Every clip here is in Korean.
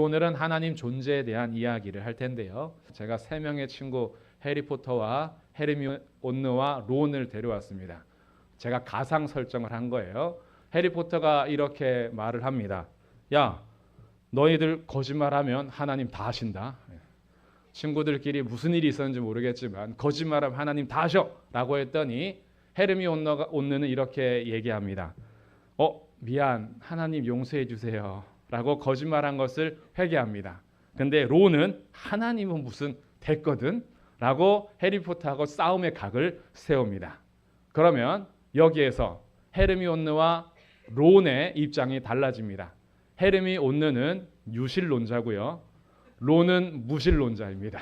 오늘은 하나님 존재에 대한 이야기를 할 텐데요. 제가 세 명의 친구 해리포터와 헤르미온느와 론을 데려왔습니다. 제가 가상 설정을 한 거예요. 해리포터가 이렇게 말을 합니다. 야, 너희들 거짓말하면 하나님 다 하신다. 친구들끼리 무슨 일이 있었는지 모르겠지만 거짓말하면 하나님 다 하셔 라고 했더니 헤르미온느는 이렇게 얘기합니다. 미안, 하나님 용서해 주세요 라고 거짓말한 것을 회개합니다. 근데 론은 하나님은 무슨 됐거든 라고 해리포터하고 싸움의 각을 세웁니다. 그러면 여기에서 헤르미온느와 론의 입장이 달라집니다. 헤르미온느는 유실론자고요. 론은 무실론자입니다.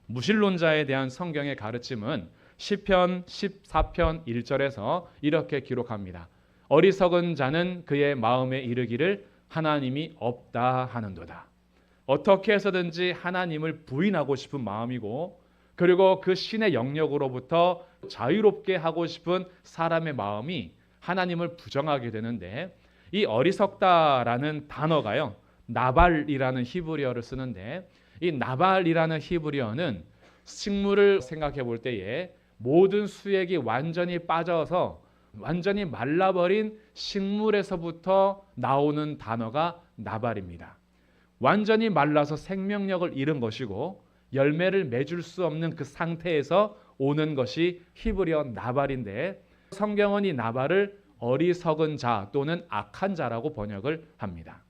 무실론자에 대한 성경의 가르침은 시편 14편 1절에서 이렇게 기록합니다. 어리석은 자는 그의 마음에 이르기를 하나님이 없다 하는도다. 어떻게 해서든지 하나님을 부인하고 싶은 마음이고 그리고 그 신의 영역으로부터 자유롭게 하고 싶은 사람의 마음이 하나님을 부정하게 되는데 이 어리석다라는 단어가요. 나발이라는 히브리어를 쓰는데 이 나발이라는 히브리어는 식물을 생각해 볼 때에 모든 수액이 완전히 빠져서 완전히 말라버린 식물에서부터 나오는 단어가 나발입니다. 완전히 말라서 생명력을 잃은 것이고 열매를 맺을 수 없는 그 상태에서 오는 것이 히브리어 나발인데 성경은 이 나발을 어리석은 자 또는 악한 자라고 번역을 합니다.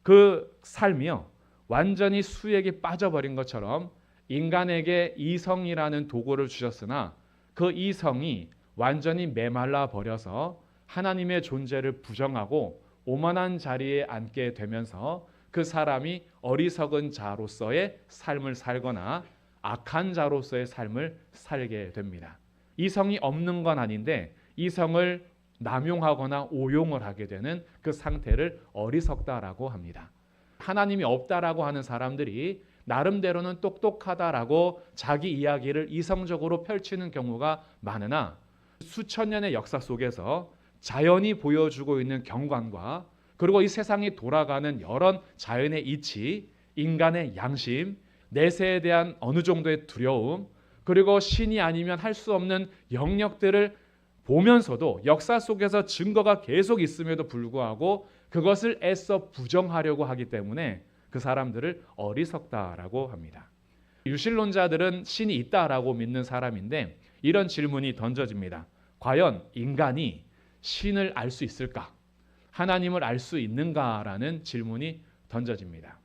그 삶이요 완전히 수액이 빠져버린 것처럼 인간에게 이성이라는 도구를 주셨으나 그 이성이 완전히 메말라 버려서 하나님의 존재를 부정하고 오만한 자리에 앉게 되면서 그 사람이 어리석은 자로서의 삶을 살거나 악한 자로서의 삶을 살게 됩니다. 이성이 없는 건 아닌데 이성을 남용하거나 오용을 하게 되는 그 상태를 어리석다라고 합니다. 하나님이 없다라고 하는 사람들이 나름대로는 똑똑하다라고 자기 이야기를 이성적으로 펼치는 경우가 많으나 수천 년의 역사 속에서 자연이 보여주고 있는 경관과 그리고 이 세상이 돌아가는 여러 자연의 이치, 인간의 양심, 내세에 대한 어느 정도의 두려움, 그리고 신이 아니면 할 수 없는 영역들을 보면서도 역사 속에서 증거가 계속 있음에도 불구하고 그것을 애써 부정하려고 하기 때문에 그 사람들을 어리석다라고 합니다. 유실론자들은 신이 있다라고 믿는 사람인데 이런 질문이 던져집니다. 과연 인간이 신을 알 수 있을까? 하나님을 알 수 있는가라는 질문이 던져집니다.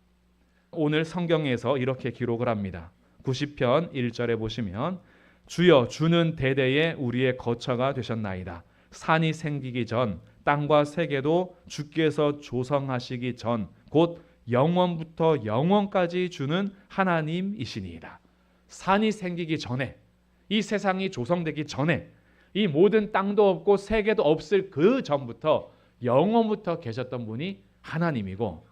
오늘 성경에서 이렇게 기록을 합니다. 90편 1절에 보시면 주여 주는 대대에 우리의 거처가 되셨나이다. 산이 생기기 전 땅과 세계도 주께서 조성하시기 전 곧 영원부터 영원까지 주는 하나님이시니이다. 산이 생기기 전에 이 세상이 조성되기 전에 이 모든 땅도 없고 세계도 없을 그 전부터 영원부터 계셨던 분이 하나님이고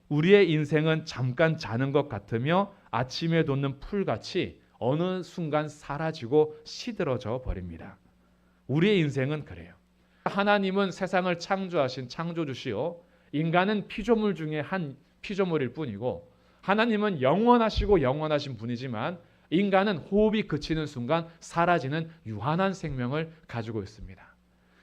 우리의 인생은 잠깐 자는 것 같으며 아침에 돋는 풀같이 어느 순간 사라지고 시들어져 버립니다. 우리의 인생은 그래요. 하나님은 세상을 창조하신 창조주시요 인간은 피조물 중에 한 피조물일 뿐이고 하나님은 영원하시고 영원하신 분이지만 인간은 호흡이 그치는 순간 사라지는 유한한 생명을 가지고 있습니다.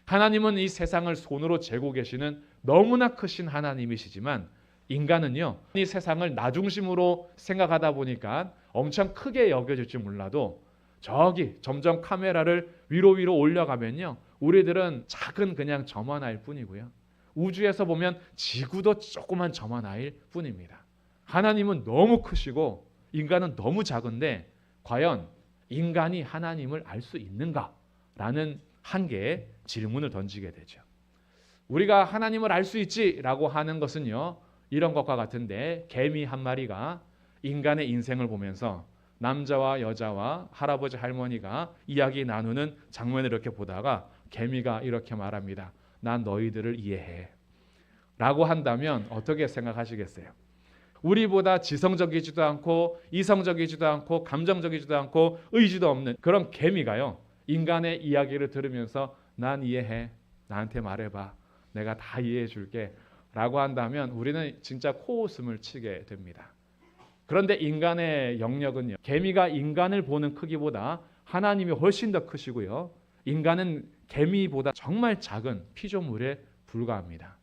하나님은 이 세상을 손으로 재고 계시는 너무나 크신 하나님이시지만 인간은요 이 세상을 나 중심으로 생각하다 보니까 엄청 크게 여겨질지 몰라도 저기 점점 카메라를 위로 올려가면요 우리들은 작은 그냥 점 하나일 뿐이고요 우주에서 보면 지구도 조그만 점 하나일 뿐입니다. 하나님은 너무 크시고 인간은 너무 작은데 과연 인간이 하나님을 알 수 있는가라는 한 개의 질문을 던지게 되죠. 우리가 하나님을 알 수 있지라고 하는 것은요 이런 것과 같은데 개미 한 마리가 인간의 인생을 보면서 남자와 여자와 할아버지 할머니가 이야기 나누는 장면을 이렇게 보다가 개미가 이렇게 말합니다. 난 너희들을 이해해 라고 한다면 어떻게 생각하시겠어요? 우리보다 지성적이지도 않고 이성적이지도 않고 감정적이지도 않고 의지도 없는 그런 개미가요 인간의 이야기를 들으면서 난 이해해 나한테 말해봐 내가 다 이해해 줄게 라고 한다면 우리는 진짜 코웃음을 치게 됩니다. 그런데 인간의 영역은요, 개미가 인간을 보는 크기보다 하나님이 훨씬 더 크시고요, 인간은 개미보다 정말 작은 피조물에 불과합니다.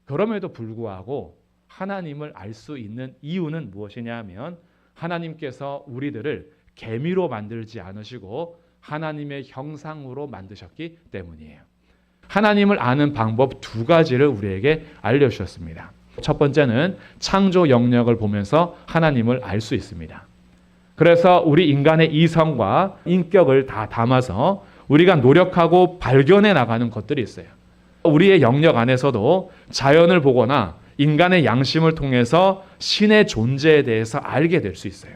그럼에도 불구하고 하나님을 알 수 있는 이유는 무엇이냐 하면 하나님께서 우리들을 개미로 만들지 않으시고 하나님의 형상으로 만드셨기 때문이에요. 하나님을 아는 방법 두 가지를 우리에게 알려주셨습니다. 첫 번째는 창조 영역을 보면서 하나님을 알 수 있습니다. 그래서 우리 인간의 이성과 인격을 다 담아서 우리가 노력하고 발견해 나가는 것들이 있어요. 우리의 영역 안에서도 자연을 보거나 인간의 양심을 통해서 신의 존재에 대해서 알게 될 수 있어요.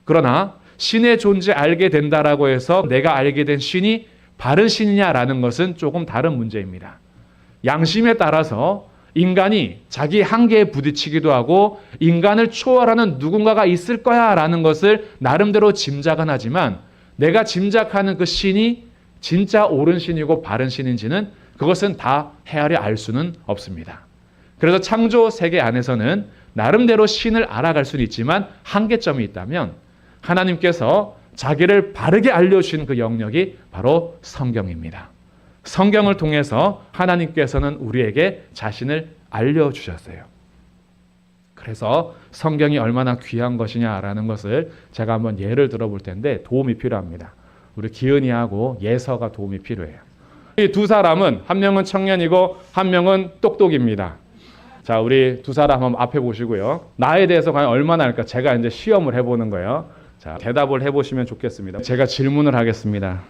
그러나 신의 존재 알게 된다라고 해서 내가 알게 된 신이 바른 신이냐라는 것은 조금 다른 문제입니다. 양심에 따라서 인간이 자기 한계에 부딪히기도 하고 인간을 초월하는 누군가가 있을 거야 라는 것을 나름대로 짐작은 하지만 내가 짐작하는 그 신이 진짜 옳은 신이고 바른 신인지는 그것은 다 헤아려 알 수는 없습니다. 그래서 창조 세계 안에서는 나름대로 신을 알아갈 수는 있지만 한계점이 있다면 하나님께서 자기를 바르게 알려주신 그 영역이 바로 성경입니다. 성경을 통해서 하나님께서는 우리에게 자신을 알려주셨어요. 그래서 성경이 얼마나 귀한 것이냐라는 것을 제가 한번 예를 들어볼 텐데 도움이 필요합니다. 우리 기은이하고 예서가 도움이 필요해요. 이 두 사람은 한 명은 청년이고 한 명은 똑똑입니다. 자, 우리 두 사람 한번 앞에 보시고요. 나에 대해서 과연 얼마나 알까? 제가 이제 시험을 해보는 거예요. 자, 대답을 해보시면 좋겠습니다. 제가 질문을 하겠습니다.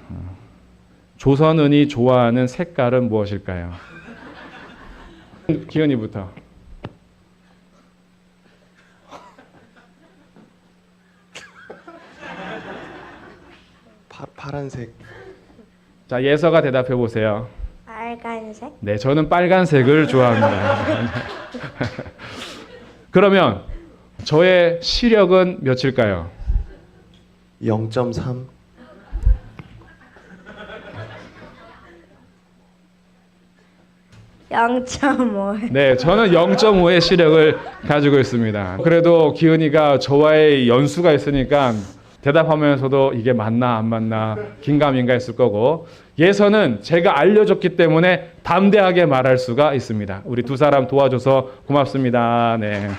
조선은이 좋아하는 색깔은 무엇일까요? 기은이부터. 파란색. 자, 예서가 대답해 보세요. 빨간색? 네, 저는 빨간색을 좋아합니다. 그러면 저의 시력은 몇일까요? 0.3. (0.5) 네, 저는 0.5의 시력을 가지고 있습니다. 그래도 기은이가 저와의 연수가 있으니까 대답하면서도 이게 맞나 안 맞나 긴가민가 했을 거고, 예서는 제가 알려줬기 때문에 담대하게 말할 수가 있습니다. 우리 두 사람 도와줘서 고맙습니다. 네.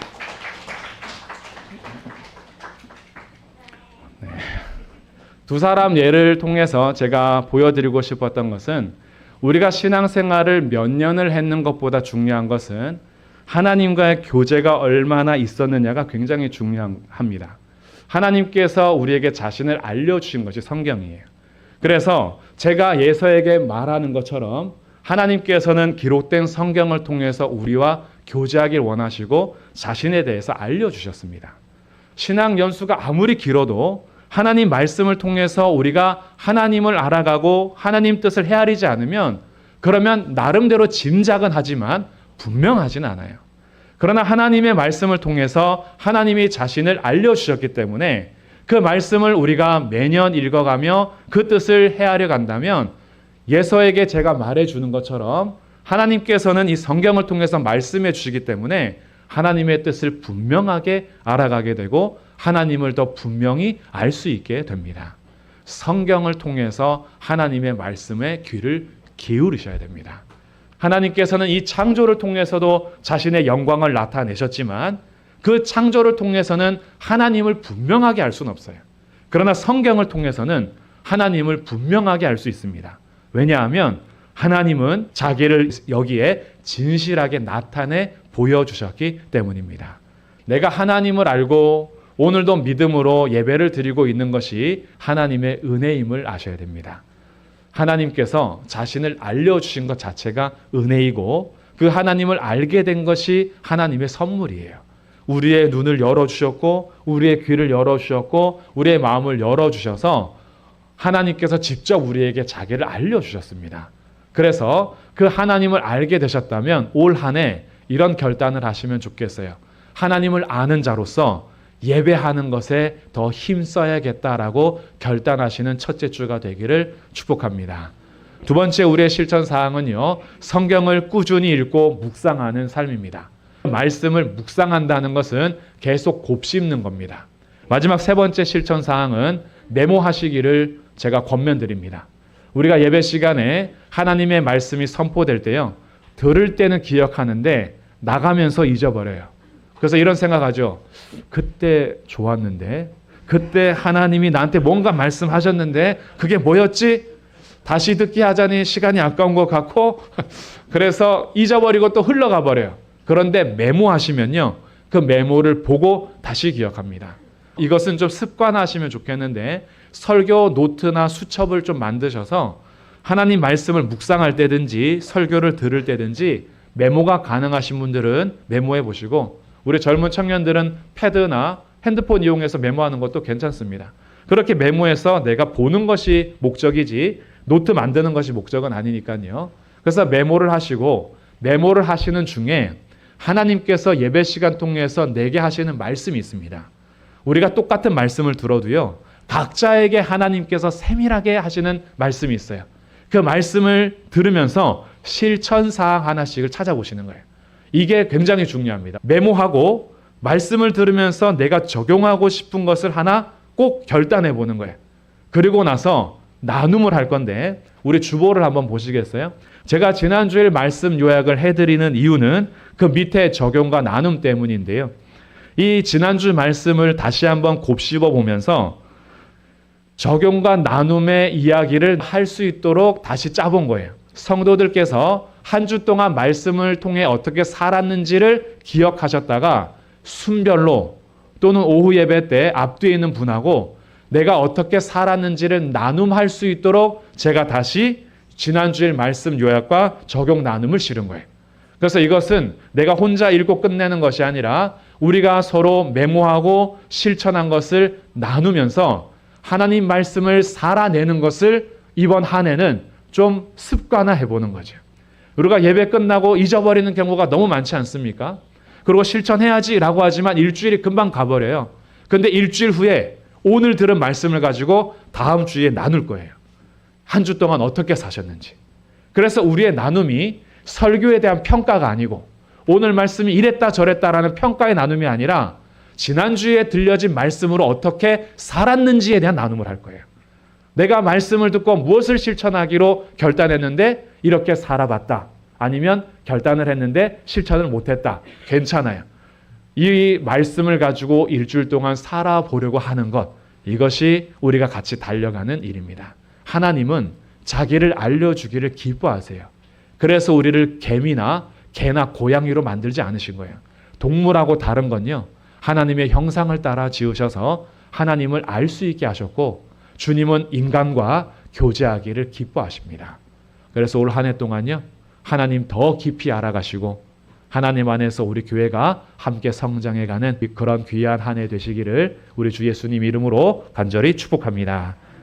두 사람 예를 통해서 제가 보여드리고 싶었던 것은 우리가 신앙생활을 몇 년을 했는 것보다 중요한 것은 하나님과의 교제가 얼마나 있었느냐가 굉장히 중요합니다. 하나님께서 우리에게 자신을 알려주신 것이 성경이에요. 그래서 제가 예서에게 말하는 것처럼 하나님께서는 기록된 성경을 통해서 우리와 교제하길 원하시고 자신에 대해서 알려주셨습니다. 신앙 연수가 아무리 길어도 하나님 말씀을 통해서 우리가 하나님을 알아가고 하나님 뜻을 헤아리지 않으면 그러면 나름대로 짐작은 하지만 분명하진 않아요. 그러나 하나님의 말씀을 통해서 하나님이 자신을 알려주셨기 때문에 그 말씀을 우리가 매년 읽어가며 그 뜻을 헤아려 간다면 예서에게 제가 말해주는 것처럼 하나님께서는 이 성경을 통해서 말씀해 주시기 때문에 하나님의 뜻을 분명하게 알아가게 되고 하나님을 더 분명히 알 수 있게 됩니다. 성경을 통해서 하나님의 말씀에 귀를 기울이셔야 됩니다. 하나님께서는 이 창조를 통해서도 자신의 영광을 나타내셨지만 그 창조를 통해서는 하나님을 분명하게 알 수는 없어요. 그러나 성경을 통해서는 하나님을 분명하게 알 수 있습니다. 왜냐하면 하나님은 자기를 여기에 진실하게 나타내 보여주셨기 때문입니다. 내가 하나님을 알고 오늘도 믿음으로 예배를 드리고 있는 것이 하나님의 은혜임을 아셔야 됩니다. 하나님께서 자신을 알려주신 것 자체가 은혜이고 그 하나님을 알게 된 것이 하나님의 선물이에요. 우리의 눈을 열어주셨고 우리의 귀를 열어주셨고 우리의 마음을 열어주셔서 하나님께서 직접 우리에게 자기를 알려주셨습니다. 그래서 그 하나님을 알게 되셨다면 올 한 해 이런 결단을 하시면 좋겠어요. 하나님을 아는 자로서 예배하는 것에 더 힘써야겠다라고 결단하시는 첫째 주가 되기를 축복합니다. 두 번째 우리의 실천 사항은요. 성경을 꾸준히 읽고 묵상하는 삶입니다. 말씀을 묵상한다는 것은 계속 곱씹는 겁니다. 마지막 세 번째 실천 사항은 메모하시기를 제가 권면드립니다. 우리가 예배 시간에 하나님의 말씀이 선포될 때요. 들을 때는 기억하는데 나가면서 잊어버려요. 그래서 이런 생각하죠. 그때 좋았는데, 그때 하나님이 나한테 뭔가 말씀하셨는데 그게 뭐였지? 다시 듣기 하자니 시간이 아까운 것 같고 그래서 잊어버리고 또 흘러가 버려요. 그런데 메모하시면요. 그 메모를 보고 다시 기억합니다. 이것은 좀 습관화하시면 좋겠는데 설교 노트나 수첩을 좀 만드셔서 하나님 말씀을 묵상할 때든지 설교를 들을 때든지 메모가 가능하신 분들은 메모해 보시고 우리 젊은 청년들은 패드나 핸드폰 이용해서 메모하는 것도 괜찮습니다. 그렇게 메모해서 내가 보는 것이 목적이지 노트 만드는 것이 목적은 아니니까요. 그래서 메모를 하시고 메모를 하시는 중에 하나님께서 예배 시간 통해서 내게 하시는 말씀이 있습니다. 우리가 똑같은 말씀을 들어도요. 각자에게 하나님께서 세밀하게 하시는 말씀이 있어요. 그 말씀을 들으면서 실천사항 하나씩을 찾아보시는 거예요. 이게 굉장히 중요합니다. 메모하고 말씀을 들으면서 내가 적용하고 싶은 것을 하나 꼭 결단해 보는 거예요. 그리고 나서 나눔을 할 건데 우리 주보를 한번 보시겠어요? 제가 지난주에 말씀 요약을 해드리는 이유는 그 밑에 적용과 나눔 때문인데요. 이 지난주 말씀을 다시 한번 곱씹어 보면서 적용과 나눔의 이야기를 할 수 있도록 다시 짜본 거예요. 성도들께서 한 주 동안 말씀을 통해 어떻게 살았는지를 기억하셨다가 순별로 또는 오후 예배 때 앞뒤에 있는 분하고 내가 어떻게 살았는지를 나눔할 수 있도록 제가 다시 지난주일 말씀 요약과 적용 나눔을 실은 거예요. 그래서 이것은 내가 혼자 읽고 끝내는 것이 아니라 우리가 서로 메모하고 실천한 것을 나누면서 하나님 말씀을 살아내는 것을 이번 한 해는 좀 습관화해 보는 거죠. 우리가 예배 끝나고 잊어버리는 경우가 너무 많지 않습니까? 그리고 실천해야지라고 하지만 일주일이 금방 가버려요. 그런데 일주일 후에 오늘 들은 말씀을 가지고 다음 주에 나눌 거예요. 한 주 동안 어떻게 사셨는지. 그래서 우리의 나눔이 설교에 대한 평가가 아니고 오늘 말씀이 이랬다 저랬다라는 평가의 나눔이 아니라 지난주에 들려진 말씀으로 어떻게 살았는지에 대한 나눔을 할 거예요. 내가 말씀을 듣고 무엇을 실천하기로 결단했는데 이렇게 살아봤다. 아니면 결단을 했는데 실천을 못했다. 괜찮아요. 이 말씀을 가지고 일주일 동안 살아보려고 하는 것, 이것이 우리가 같이 달려가는 일입니다. 하나님은 자기를 알려주기를 기뻐하세요. 그래서 우리를 개나 고양이로 만들지 않으신 거예요. 동물하고 다른 건요. 하나님의 형상을 따라 지으셔서 하나님을 알 수 있게 하셨고 주님은 인간과 교제하기를 기뻐하십니다. 그래서 올 한 해 동안요. 하나님 더 깊이 알아가시고 하나님 안에서 우리 교회가 함께 성장해가는 그런 귀한 한 해 되시기를 우리 주 예수님 이름으로 간절히 축복합니다.